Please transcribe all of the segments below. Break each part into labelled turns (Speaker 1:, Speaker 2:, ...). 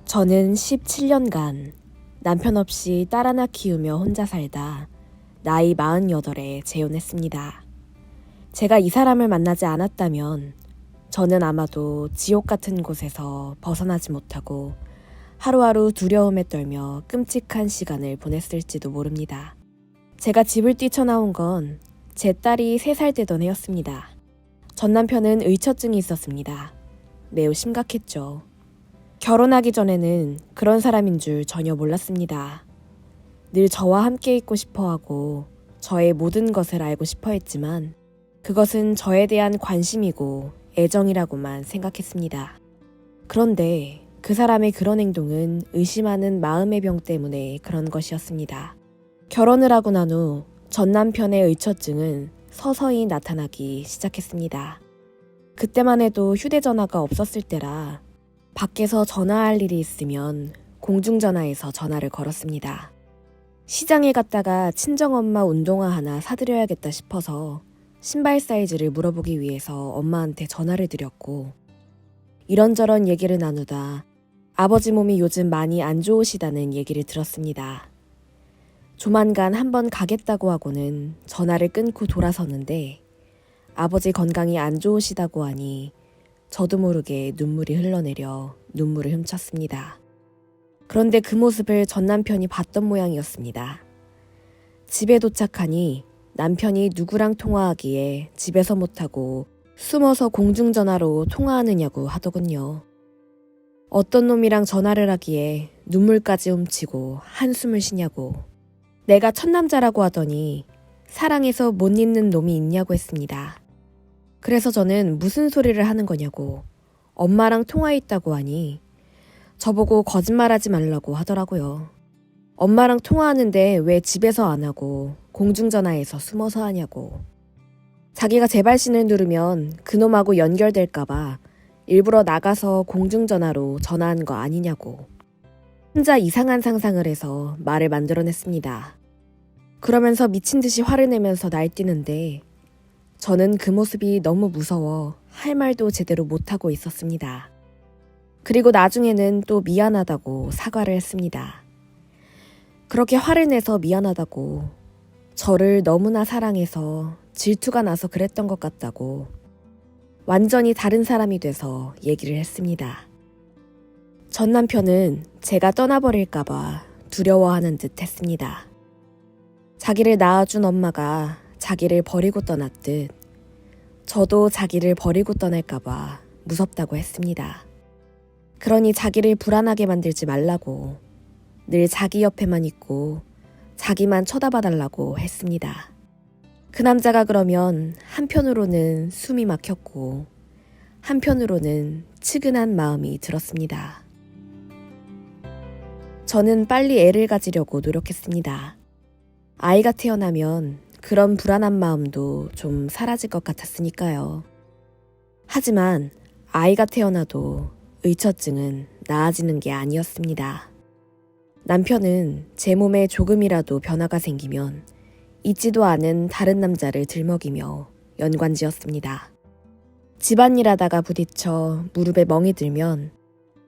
Speaker 1: 저는 17년간 남편 없이 딸 하나 키우며 혼자 살다 나이 48에 재혼했습니다. 제가 이 사람을 만나지 않았다면 저는 아마도 지옥 같은 곳에서 벗어나지 못하고 하루하루 두려움에 떨며 끔찍한 시간을 보냈을지도 모릅니다. 제가 집을 뛰쳐나온 건 제 딸이 3살 되던 해였습니다. 전 남편은 의처증이 있었습니다. 매우 심각했죠. 결혼하기 전에는 그런 사람인 줄 전혀 몰랐습니다. 늘 저와 함께 있고 싶어 하고 저의 모든 것을 알고 싶어 했지만 그것은 저에 대한 관심이고 애정이라고만 생각했습니다. 그런데 그 사람의 그런 행동은 의심하는 마음의 병 때문에 그런 것이었습니다. 결혼을 하고 난 후 전 남편의 의처증은 서서히 나타나기 시작했습니다. 그때만 해도 휴대전화가 없었을 때라 밖에서 전화할 일이 있으면 공중전화에서 전화를 걸었습니다. 시장에 갔다가 친정엄마 운동화 하나 사드려야겠다 싶어서 신발 사이즈를 물어보기 위해서 엄마한테 전화를 드렸고, 이런저런 얘기를 나누다 아버지 몸이 요즘 많이 안 좋으시다는 얘기를 들었습니다. 조만간 한번 가겠다고 하고는 전화를 끊고 돌아섰는데 아버지 건강이 안 좋으시다고 하니 저도 모르게 눈물이 흘러내려 눈물을 훔쳤습니다. 그런데 그 모습을 전 남편이 봤던 모양이었습니다. 집에 도착하니 남편이 누구랑 통화하기에 집에서 못하고 숨어서 공중전화로 통화하느냐고 하더군요. 어떤 놈이랑 전화를 하기에 눈물까지 훔치고 한숨을 쉬냐고. 내가 첫남자라고 하더니 사랑해서 못 잊는 놈이 있냐고 했습니다. 그래서 저는 무슨 소리를 하는 거냐고 엄마랑 통화했다고 하니 저보고 거짓말하지 말라고 하더라고요. 엄마랑 통화하는데 왜 집에서 안 하고 공중전화에서 숨어서 하냐고. 자기가 재발신을 누르면 그놈하고 연결될까봐 일부러 나가서 공중전화로 전화한 거 아니냐고. 혼자 이상한 상상을 해서 말을 만들어냈습니다. 그러면서 미친 듯이 화를 내면서 날뛰는데 저는 그 모습이 너무 무서워 할 말도 제대로 못하고 있었습니다. 그리고 나중에는 또 미안하다고 사과를 했습니다. 그렇게 화를 내서 미안하다고, 저를 너무나 사랑해서 질투가 나서 그랬던 것 같다고 완전히 다른 사람이 돼서 얘기를 했습니다. 전 남편은 제가 떠나버릴까봐 두려워하는 듯 했습니다. 자기를 낳아준 엄마가 자기를 버리고 떠났듯 저도 자기를 버리고 떠날까봐 무섭다고 했습니다. 그러니 자기를 불안하게 만들지 말라고, 늘 자기 옆에만 있고 자기만 쳐다봐달라고 했습니다. 그 남자가 그러면 한편으로는 숨이 막혔고 한편으로는 측은한 마음이 들었습니다. 저는 빨리 애를 가지려고 노력했습니다. 아이가 태어나면 그런 불안한 마음도 좀 사라질 것 같았으니까요. 하지만 아이가 태어나도 의처증은 나아지는 게 아니었습니다. 남편은 제 몸에 조금이라도 변화가 생기면 잊지도 않은 다른 남자를 들먹이며 연관지었습니다. 집안일 하다가 부딪혀 무릎에 멍이 들면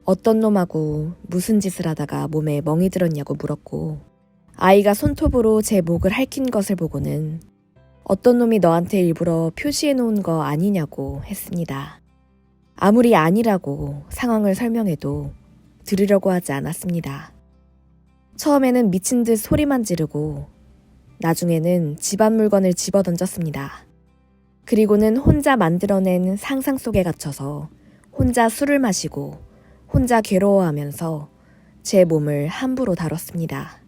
Speaker 1: 어떤 놈하고 무슨 짓을 하다가 몸에 멍이 들었냐고 물었고, 아이가 손톱으로 제 목을 핥힌 것을 보고는 어떤 놈이 너한테 일부러 표시해 놓은 거 아니냐고 했습니다. 아무리 아니라고 상황을 설명해도 들으려고 하지 않았습니다. 처음에는 미친 듯 소리만 지르고 나중에는 집안 물건을 집어 던졌습니다. 그리고는 혼자 만들어낸 상상 속에 갇혀서 혼자 술을 마시고 혼자 괴로워하면서 제 몸을 함부로 다뤘습니다.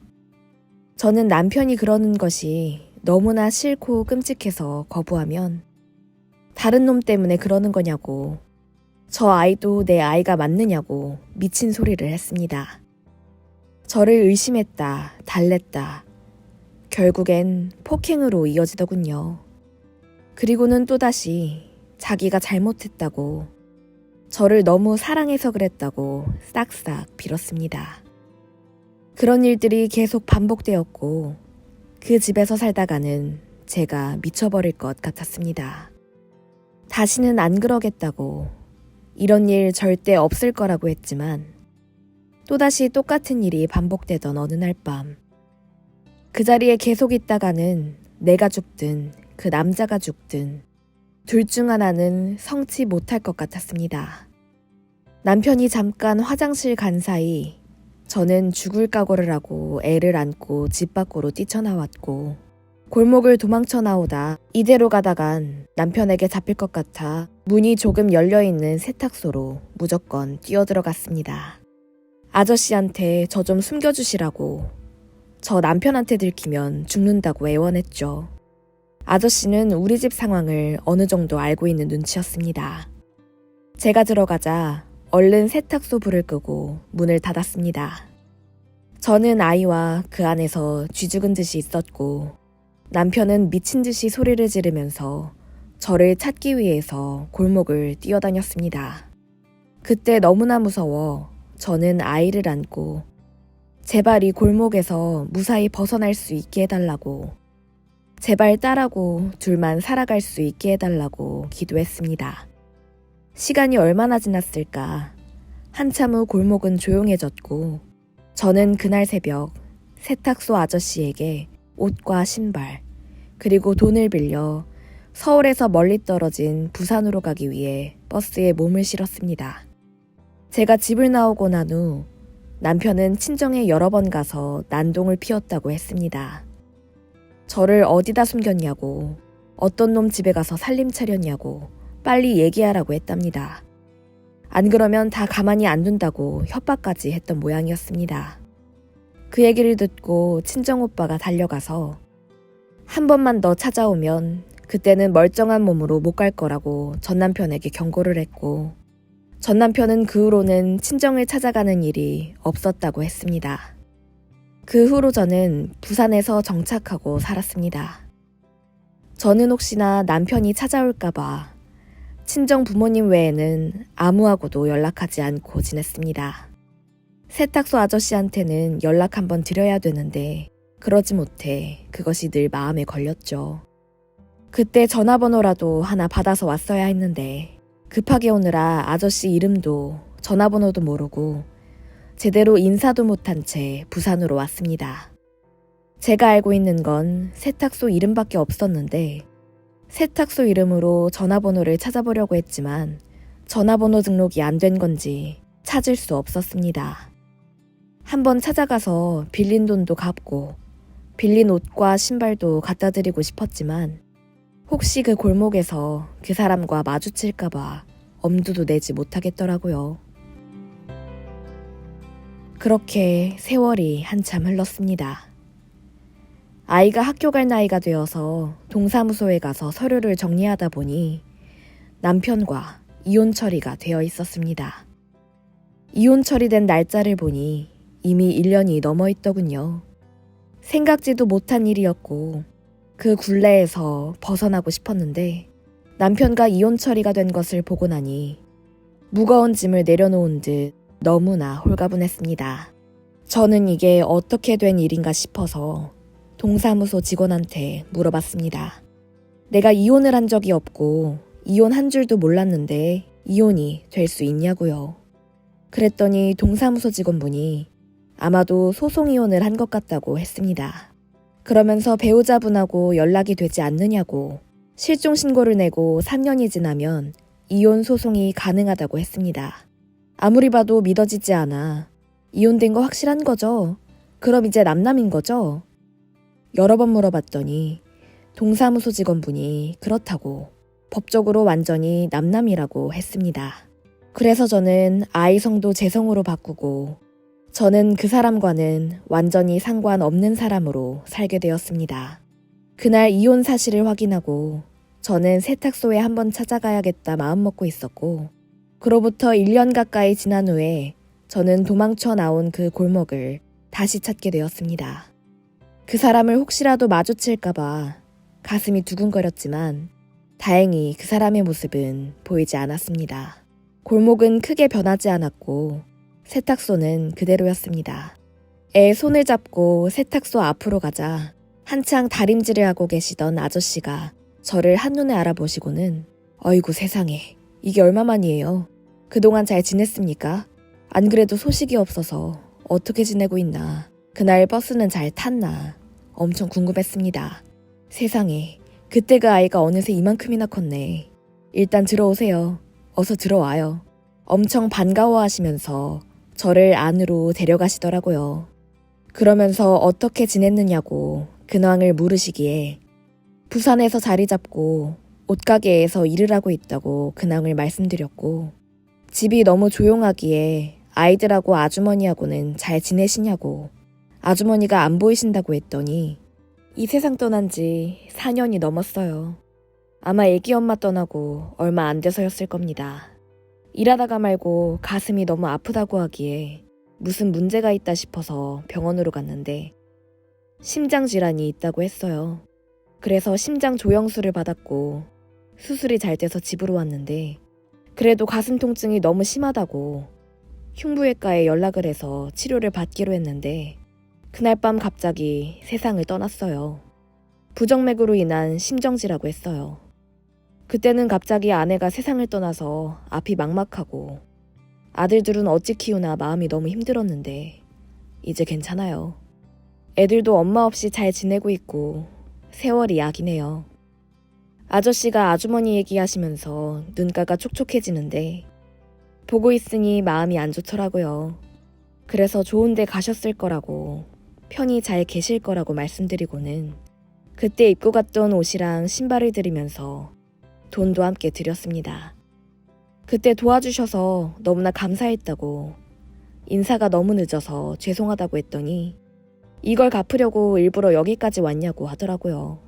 Speaker 1: 저는 남편이 그러는 것이 너무나 싫고 끔찍해서 거부하면 다른 놈 때문에 그러는 거냐고, 저 아이도 내 아이가 맞느냐고 미친 소리를 했습니다. 저를 의심했다, 달랬다. 결국엔 폭행으로 이어지더군요. 그리고는 또다시 자기가 잘못했다고, 저를 너무 사랑해서 그랬다고 싹싹 빌었습니다. 그런 일들이 계속 반복되었고 그 집에서 살다가는 제가 미쳐버릴 것 같았습니다. 다시는 안 그러겠다고, 이런 일 절대 없을 거라고 했지만 또다시 똑같은 일이 반복되던 어느 날 밤. 그 자리에 계속 있다가는 내가 죽든 그 남자가 죽든 둘 중 하나는 성치 못할 것 같았습니다. 남편이 잠깐 화장실 간 사이 저는 죽을 각오를 하고 애를 안고 집 밖으로 뛰쳐나왔고, 골목을 도망쳐 나오다 이대로 가다간 남편에게 잡힐 것 같아 문이 조금 열려있는 세탁소로 무조건 뛰어들어갔습니다. 아저씨한테 저 좀 숨겨주시라고, 저 남편한테 들키면 죽는다고 애원했죠. 아저씨는 우리 집 상황을 어느 정도 알고 있는 눈치였습니다. 제가 들어가자 얼른 세탁소 불을 끄고 문을 닫았습니다. 저는 아이와 그 안에서 쥐죽은 듯이 있었고, 남편은 미친 듯이 소리를 지르면서 저를 찾기 위해서 골목을 뛰어다녔습니다. 그때 너무나 무서워 저는 아이를 안고 제발 이 골목에서 무사히 벗어날 수 있게 해달라고, 제발 딸하고 둘만 살아갈 수 있게 해달라고 기도했습니다. 시간이 얼마나 지났을까. 한참 후 골목은 조용해졌고, 저는 그날 새벽 세탁소 아저씨에게 옷과 신발, 그리고 돈을 빌려 서울에서 멀리 떨어진 부산으로 가기 위해 버스에 몸을 실었습니다. 제가 집을 나오고 난 후 남편은 친정에 여러 번 가서 난동을 피웠다고 했습니다. 저를 어디다 숨겼냐고, 어떤 놈 집에 가서 살림 차렸냐고 빨리 얘기하라고 했답니다. 안 그러면 다 가만히 안 둔다고 협박까지 했던 모양이었습니다. 그 얘기를 듣고 친정오빠가 달려가서 한 번만 더 찾아오면 그때는 멀쩡한 몸으로 못 갈 거라고 전남편에게 경고를 했고, 전남편은 그 후로는 친정을 찾아가는 일이 없었다고 했습니다. 그 후로 저는 부산에서 정착하고 살았습니다. 저는 혹시나 남편이 찾아올까봐 친정 부모님 외에는 아무하고도 연락하지 않고 지냈습니다. 세탁소 아저씨한테는 연락 한번 드려야 되는데 그러지 못해 그것이 늘 마음에 걸렸죠. 그때 전화번호라도 하나 받아서 왔어야 했는데 급하게 오느라 아저씨 이름도 전화번호도 모르고 제대로 인사도 못한 채 부산으로 왔습니다. 제가 알고 있는 건 세탁소 이름밖에 없었는데 세탁소 이름으로 전화번호를 찾아보려고 했지만 전화번호 등록이 안 된 건지 찾을 수 없었습니다. 한번 찾아가서 빌린 돈도 갚고 빌린 옷과 신발도 갖다 드리고 싶었지만 혹시 그 골목에서 그 사람과 마주칠까봐 엄두도 내지 못하겠더라고요. 그렇게 세월이 한참 흘렀습니다. 아이가 학교 갈 나이가 되어서 동사무소에 가서 서류를 정리하다 보니 남편과 이혼 처리가 되어 있었습니다. 이혼 처리된 날짜를 보니 이미 1년이 넘어 있더군요. 생각지도 못한 일이었고 그 굴레에서 벗어나고 싶었는데 남편과 이혼 처리가 된 것을 보고 나니 무거운 짐을 내려놓은 듯 너무나 홀가분했습니다. 저는 이게 어떻게 된 일인가 싶어서 동사무소 직원한테 물어봤습니다. 내가 이혼을 한 적이 없고 이혼한 줄도 몰랐는데 이혼이 될 수 있냐고요. 그랬더니 동사무소 직원분이 아마도 소송 이혼을 한 것 같다고 했습니다. 그러면서 배우자분하고 연락이 되지 않느냐고, 실종 신고를 내고 3년이 지나면 이혼 소송이 가능하다고 했습니다. 아무리 봐도 믿어지지 않아. 이혼된 거 확실한 거죠? 그럼 이제 남남인 거죠? 여러 번 물어봤더니 동사무소 직원분이 그렇다고 법적으로 완전히 남남이라고 했습니다. 그래서 저는 아이 성도 제 성으로 바꾸고 저는 그 사람과는 완전히 상관없는 사람으로 살게 되었습니다. 그날 이혼 사실을 확인하고 저는 세탁소에 한번 찾아가야겠다 마음먹고 있었고, 그로부터 1년 가까이 지난 후에 저는 도망쳐 나온 그 골목을 다시 찾게 되었습니다. 그 사람을 혹시라도 마주칠까봐 가슴이 두근거렸지만 다행히 그 사람의 모습은 보이지 않았습니다. 골목은 크게 변하지 않았고 세탁소는 그대로였습니다. 애 손을 잡고 세탁소 앞으로 가자 한창 다림질을 하고 계시던 아저씨가 저를 한눈에 알아보시고는 어이구 세상에, 이게 얼마만이에요? 그동안 잘 지냈습니까? 안 그래도 소식이 없어서 어떻게 지내고 있나, 그날 버스는 잘 탔나 엄청 궁금했습니다. 세상에, 그때 그 아이가 어느새 이만큼이나 컸네. 일단 들어오세요. 어서 들어와요. 엄청 반가워하시면서 저를 안으로 데려가시더라고요. 그러면서 어떻게 지냈느냐고 근황을 물으시기에 부산에서 자리 잡고 옷가게에서 일을 하고 있다고 근황을 말씀드렸고, 집이 너무 조용하기에 아이들하고 아주머니하고는 잘 지내시냐고 아주머니가 안 보이신다고 했더니 이 세상 떠난 지 4년이 넘었어요. 아마 애기 엄마 떠나고 얼마 안 돼서였을 겁니다. 일하다가 말고 가슴이 너무 아프다고 하기에 무슨 문제가 있다 싶어서 병원으로 갔는데 심장 질환이 있다고 했어요. 그래서 심장 조영술을 받았고 수술이 잘 돼서 집으로 왔는데 그래도 가슴 통증이 너무 심하다고 흉부외과에 연락을 해서 치료를 받기로 했는데 그날 밤 갑자기 세상을 떠났어요. 부정맥으로 인한 심정지라고 했어요. 그때는 갑자기 아내가 세상을 떠나서 앞이 막막하고 아들들은 어찌 키우나 마음이 너무 힘들었는데 이제 괜찮아요. 애들도 엄마 없이 잘 지내고 있고 세월이 약이네요. 아저씨가 아주머니 얘기하시면서 눈가가 촉촉해지는데 보고 있으니 마음이 안 좋더라고요. 그래서 좋은 데 가셨을 거라고, 편히 잘 계실 거라고 말씀드리고는 그때 입고 갔던 옷이랑 신발을 드리면서 돈도 함께 드렸습니다. 그때 도와주셔서 너무나 감사했다고, 인사가 너무 늦어서 죄송하다고 했더니 이걸 갚으려고 일부러 여기까지 왔냐고 하더라고요.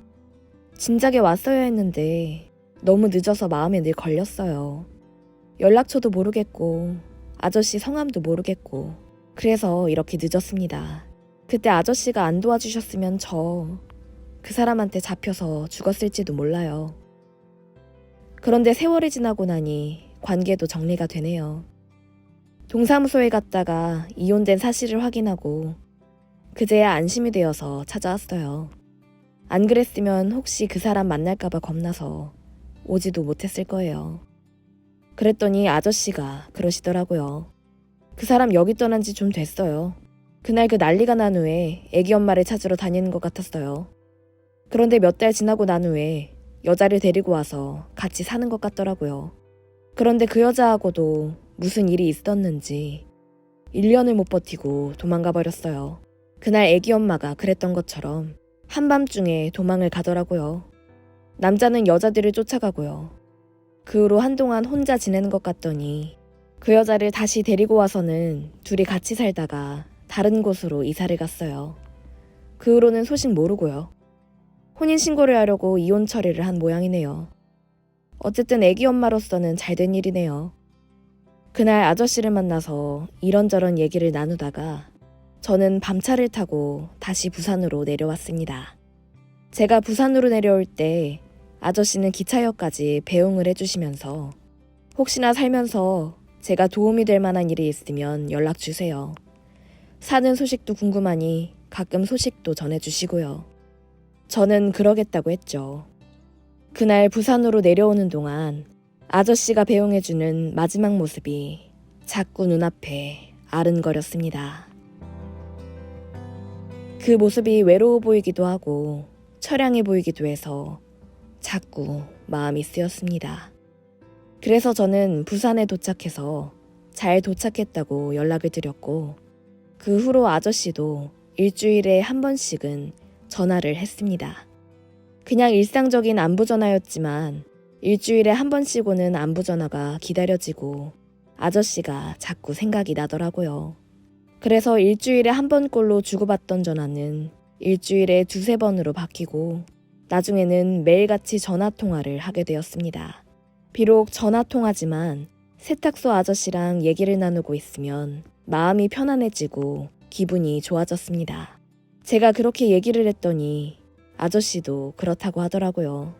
Speaker 1: 진작에 왔어야 했는데 너무 늦어서 마음에 늘 걸렸어요. 연락처도 모르겠고 아저씨 성함도 모르겠고 그래서 이렇게 늦었습니다. 그때 아저씨가 안 도와주셨으면 저 그 사람한테 잡혀서 죽었을지도 몰라요. 그런데 세월이 지나고 나니 관계도 정리가 되네요. 동사무소에 갔다가 이혼된 사실을 확인하고 그제야 안심이 되어서 찾아왔어요. 안 그랬으면 혹시 그 사람 만날까봐 겁나서 오지도 못했을 거예요. 그랬더니 아저씨가 그러시더라고요. 그 사람 여기 떠난 지 좀 됐어요. 그날 그 난리가 난 후에 애기 엄마를 찾으러 다니는 것 같았어요. 그런데 몇 달 지나고 난 후에 여자를 데리고 와서 같이 사는 것 같더라고요. 그런데 그 여자하고도 무슨 일이 있었는지 1년을 못 버티고 도망가 버렸어요. 그날 애기 엄마가 그랬던 것처럼 한밤중에 도망을 가더라고요. 남자는 여자들을 쫓아가고요. 그 후로 한동안 혼자 지내는 것 같더니 그 여자를 다시 데리고 와서는 둘이 같이 살다가 다른 곳으로 이사를 갔어요. 그 후로는 소식 모르고요. 혼인신고를 하려고 이혼 처리를 한 모양이네요. 어쨌든 애기 엄마로서는 잘된 일이네요. 그날 아저씨를 만나서 이런저런 얘기를 나누다가 저는 밤차를 타고 다시 부산으로 내려왔습니다. 제가 부산으로 내려올 때 아저씨는 기차역까지 배웅을 해주시면서 혹시나 살면서 제가 도움이 될 만한 일이 있으면 연락 주세요. 사는 소식도 궁금하니 가끔 소식도 전해주시고요. 저는 그러겠다고 했죠. 그날 부산으로 내려오는 동안 아저씨가 배웅해주는 마지막 모습이 자꾸 눈앞에 아른거렸습니다. 그 모습이 외로워 보이기도 하고 처량해 보이기도 해서 자꾸 마음이 쓰였습니다. 그래서 저는 부산에 도착해서 잘 도착했다고 연락을 드렸고 그 후로 아저씨도 일주일에 한 번씩은 전화를 했습니다. 그냥 일상적인 안부전화였지만 일주일에 한 번씩 오는 안부전화가 기다려지고 아저씨가 자꾸 생각이 나더라고요. 그래서 일주일에 한 번꼴로 주고받던 전화는 일주일에 2-3번으로 바뀌고 나중에는 매일같이 전화통화를 하게 되었습니다. 비록 전화통화지만 세탁소 아저씨랑 얘기를 나누고 있으면 마음이 편안해지고 기분이 좋아졌습니다. 제가 그렇게 얘기를 했더니 아저씨도 그렇다고 하더라고요.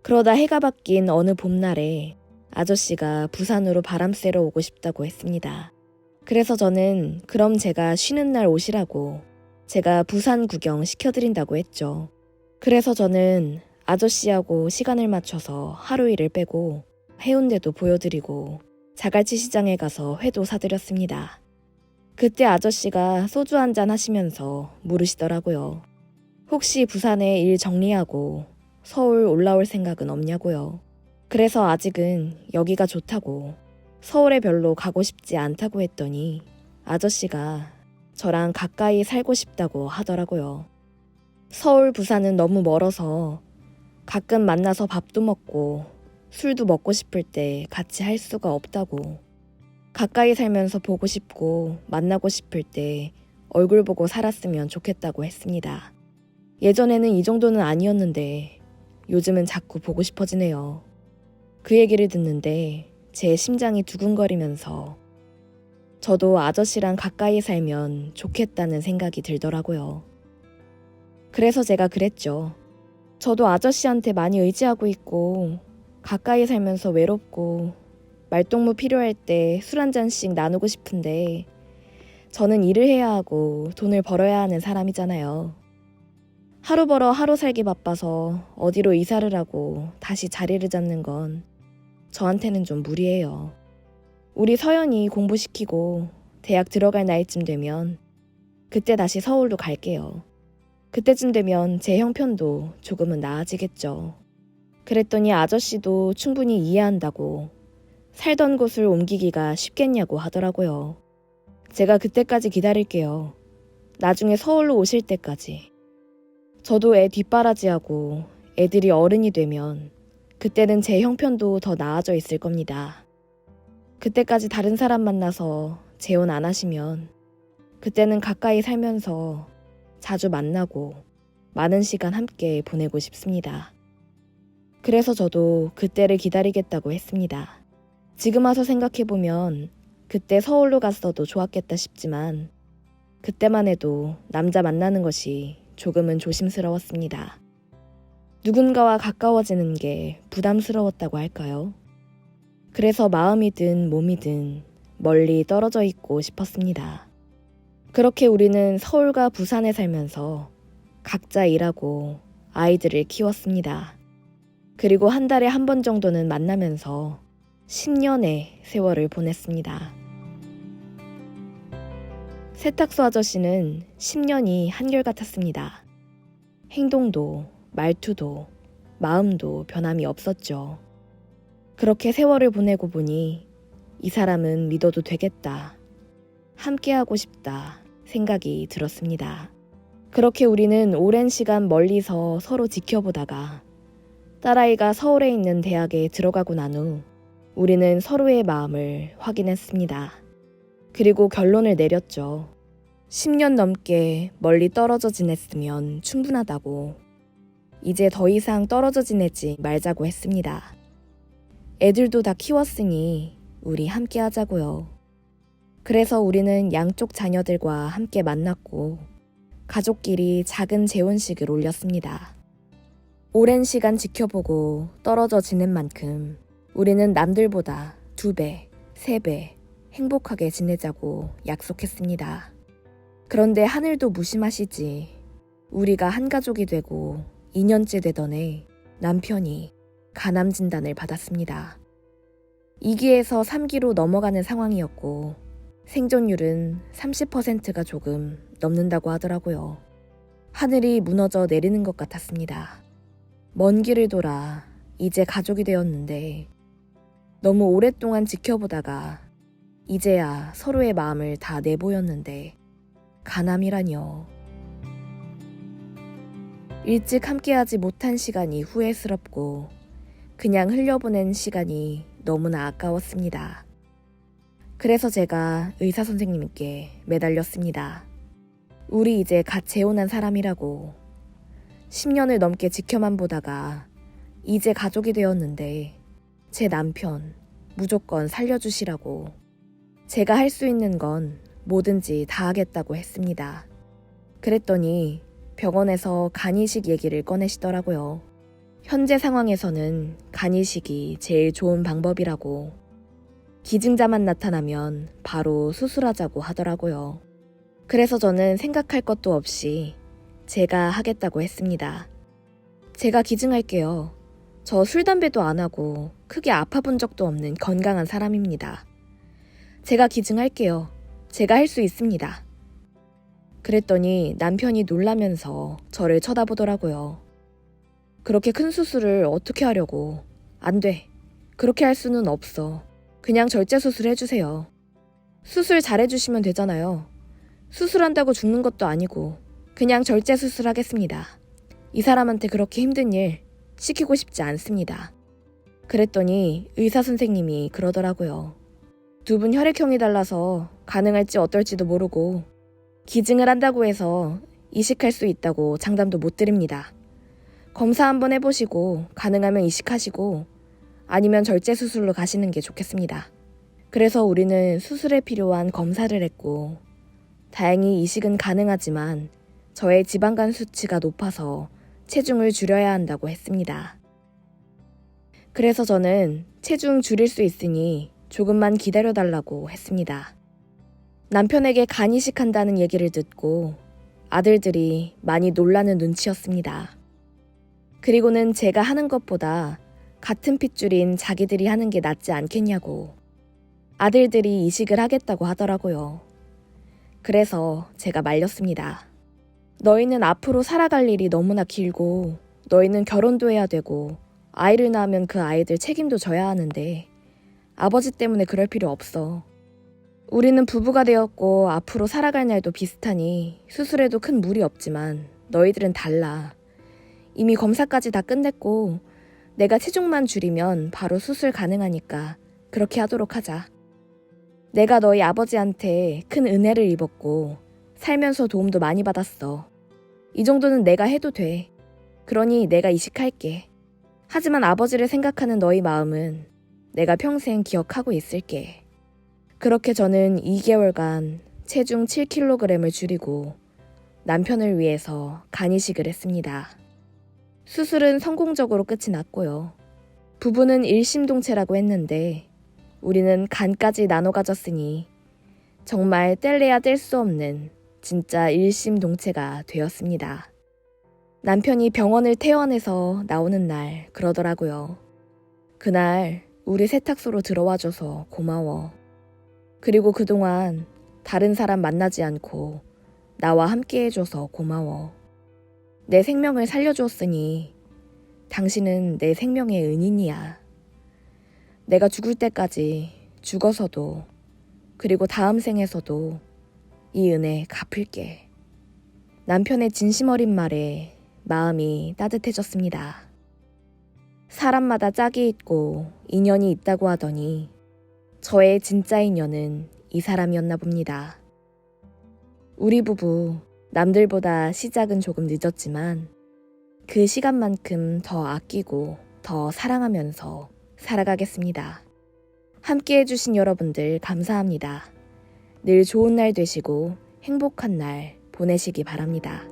Speaker 1: 그러다 해가 바뀐 어느 봄날에 아저씨가 부산으로 바람 쐬러 오고 싶다고 했습니다. 그래서 저는 그럼 제가 쉬는 날 오시라고 제가 부산 구경 시켜드린다고 했죠. 그래서 저는 아저씨하고 시간을 맞춰서 하루 일을 빼고 해운대도 보여드리고 자갈치 시장에 가서 회도 사드렸습니다. 그때 아저씨가 소주 한잔 하시면서 물으시더라고요. 혹시 부산에 일 정리하고 서울 올라올 생각은 없냐고요. 그래서 아직은 여기가 좋다고, 서울에 별로 가고 싶지 않다고 했더니 아저씨가 저랑 가까이 살고 싶다고 하더라고요. 서울, 부산은 너무 멀어서 가끔 만나서 밥도 먹고 술도 먹고 싶을 때 같이 할 수가 없다고, 가까이 살면서 보고 싶고 만나고 싶을 때 얼굴 보고 살았으면 좋겠다고 했습니다. 예전에는 이 정도는 아니었는데 요즘은 자꾸 보고 싶어지네요. 그 얘기를 듣는데 제 심장이 두근거리면서 저도 아저씨랑 가까이 살면 좋겠다는 생각이 들더라고요. 그래서 제가 그랬죠. 저도 아저씨한테 많이 의지하고 있고 가까이 살면서 외롭고 말동무 필요할 때 술 한 잔씩 나누고 싶은데 저는 일을 해야 하고 돈을 벌어야 하는 사람이잖아요. 하루 벌어 하루 살기 바빠서 어디로 이사를 하고 다시 자리를 잡는 건 저한테는 좀 무리예요. 우리 서연이 공부시키고 대학 들어갈 나이쯤 되면 그때 다시 서울로 갈게요. 그때쯤 되면 제 형편도 조금은 나아지겠죠. 그랬더니 아저씨도 충분히 이해한다고, 살던 곳을 옮기기가 쉽겠냐고 하더라고요. 제가 그때까지 기다릴게요. 나중에 서울로 오실 때까지. 저도 애 뒷바라지하고 애들이 어른이 되면 그때는 제 형편도 더 나아져 있을 겁니다. 그때까지 다른 사람 만나서 재혼 안 하시면 그때는 가까이 살면서 자주 만나고 많은 시간 함께 보내고 싶습니다. 그래서 저도 그때를 기다리겠다고 했습니다. 지금 와서 생각해보면 그때 서울로 갔어도 좋았겠다 싶지만 그때만 해도 남자 만나는 것이 조금은 조심스러웠습니다. 누군가와 가까워지는 게 부담스러웠다고 할까요? 그래서 마음이든 몸이든 멀리 떨어져 있고 싶었습니다. 그렇게 우리는 서울과 부산에 살면서 각자 일하고 아이들을 키웠습니다. 그리고 한 달에 한 번 정도는 만나면서 10년의 세월을 보냈습니다. 세탁소 아저씨는 10년이 한결같았습니다. 행동도 말투도 마음도 변함이 없었죠. 그렇게 세월을 보내고 보니 이 사람은 믿어도 되겠다, 함께하고 싶다 생각이 들었습니다. 그렇게 우리는 오랜 시간 멀리서 서로 지켜보다가 딸아이가 서울에 있는 대학에 들어가고 난 후 우리는 서로의 마음을 확인했습니다. 그리고 결론을 내렸죠. 10년 넘게 멀리 떨어져 지냈으면 충분하다고, 이제 더 이상 떨어져 지내지 말자고 했습니다. 애들도 다 키웠으니 우리 함께 하자고요. 그래서 우리는 양쪽 자녀들과 함께 만났고 가족끼리 작은 재혼식을 올렸습니다. 오랜 시간 지켜보고 떨어져 지낸 만큼 우리는 남들보다 2배, 3배 행복하게 지내자고 약속했습니다. 그런데 하늘도 무심하시지. 우리가 한 가족이 되고 2년째 되던 해 남편이 간암 진단을 받았습니다. 2기에서 3기로 넘어가는 상황이었고 생존율은 30%가 조금 넘는다고 하더라고요. 하늘이 무너져 내리는 것 같았습니다. 먼 길을 돌아 이제 가족이 되었는데 너무 오랫동안 지켜보다가 이제야 서로의 마음을 다 내보였는데 간암이라뇨. 일찍 함께하지 못한 시간이 후회스럽고 그냥 흘려보낸 시간이 너무나 아까웠습니다. 그래서 제가 의사 선생님께 매달렸습니다. 우리 이제 갓 재혼한 사람이라고, 10년을 넘게 지켜만 보다가 이제 가족이 되었는데 제 남편 무조건 살려주시라고, 제가 할 수 있는 건 뭐든지 다 하겠다고 했습니다. 그랬더니 병원에서 간이식 얘기를 꺼내시더라고요. 현재 상황에서는 간이식이 제일 좋은 방법이라고, 기증자만 나타나면 바로 수술하자고 하더라고요. 그래서 저는 생각할 것도 없이 제가 하겠다고 했습니다. 제가 기증할게요. 저 술, 담배도 안 하고 크게 아파본 적도 없는 건강한 사람입니다. 제가 기증할게요. 제가 할 수 있습니다. 그랬더니 남편이 놀라면서 저를 쳐다보더라고요. 그렇게 큰 수술을 어떻게 하려고? 안 돼. 그렇게 할 수는 없어. 그냥 절제 수술 해주세요. 수술 잘해주시면 되잖아요. 수술한다고 죽는 것도 아니고 그냥 절제 수술하겠습니다. 이 사람한테 그렇게 힘든 일 시키고 싶지 않습니다. 그랬더니 의사 선생님이 그러더라고요. 두 분 혈액형이 달라서 가능할지 어떨지도 모르고 기증을 한다고 해서 이식할 수 있다고 장담도 못 드립니다. 검사 한번 해보시고 가능하면 이식하시고 아니면 절제 수술로 가시는 게 좋겠습니다. 그래서 우리는 수술에 필요한 검사를 했고 다행히 이식은 가능하지만 저의 지방간 수치가 높아서 체중을 줄여야 한다고 했습니다. 그래서 저는 체중 줄일 수 있으니 조금만 기다려달라고 했습니다. 남편에게 간 이식한다는 얘기를 듣고 아들들이 많이 놀라는 눈치였습니다. 그리고는 제가 하는 것보다 같은 핏줄인 자기들이 하는 게 낫지 않겠냐고 아들들이 이식을 하겠다고 하더라고요. 그래서 제가 말렸습니다. 너희는 앞으로 살아갈 일이 너무나 길고 너희는 결혼도 해야 되고 아이를 낳으면 그 아이들 책임도 져야 하는데 아버지 때문에 그럴 필요 없어. 우리는 부부가 되었고 앞으로 살아갈 날도 비슷하니 수술에도 큰 무리 없지만 너희들은 달라. 이미 검사까지 다 끝냈고 내가 체중만 줄이면 바로 수술 가능하니까 그렇게 하도록 하자. 내가 너희 아버지한테 큰 은혜를 입었고 살면서 도움도 많이 받았어. 이 정도는 내가 해도 돼. 그러니 내가 이식할게. 하지만 아버지를 생각하는 너희 마음은 내가 평생 기억하고 있을게. 그렇게 저는 2개월간 체중 7kg을 줄이고 남편을 위해서 간이식을 했습니다. 수술은 성공적으로 끝이 났고요. 부부는 일심동체라고 했는데 우리는 간까지 나눠 가졌으니 정말 뗄래야 뗄 수 없는 진짜 일심동체가 되었습니다. 남편이 병원을 퇴원해서 나오는 날 그러더라고요. 그날 우리 세탁소로 들어와줘서 고마워. 그리고 그동안 다른 사람 만나지 않고 나와 함께 해줘서 고마워. 내 생명을 살려주었으니 당신은 내 생명의 은인이야. 내가 죽을 때까지 죽어서도 그리고 다음 생에서도 이 은혜 갚을게. 남편의 진심 어린 말에 마음이 따뜻해졌습니다. 사람마다 짝이 있고 인연이 있다고 하더니 저의 진짜 인연은 이 사람이었나 봅니다. 우리 부부 남들보다 시작은 조금 늦었지만 그 시간만큼 더 아끼고 더 사랑하면서 살아가겠습니다. 함께 해주신 여러분들 감사합니다. 늘 좋은 날 되시고 행복한 날 보내시기 바랍니다.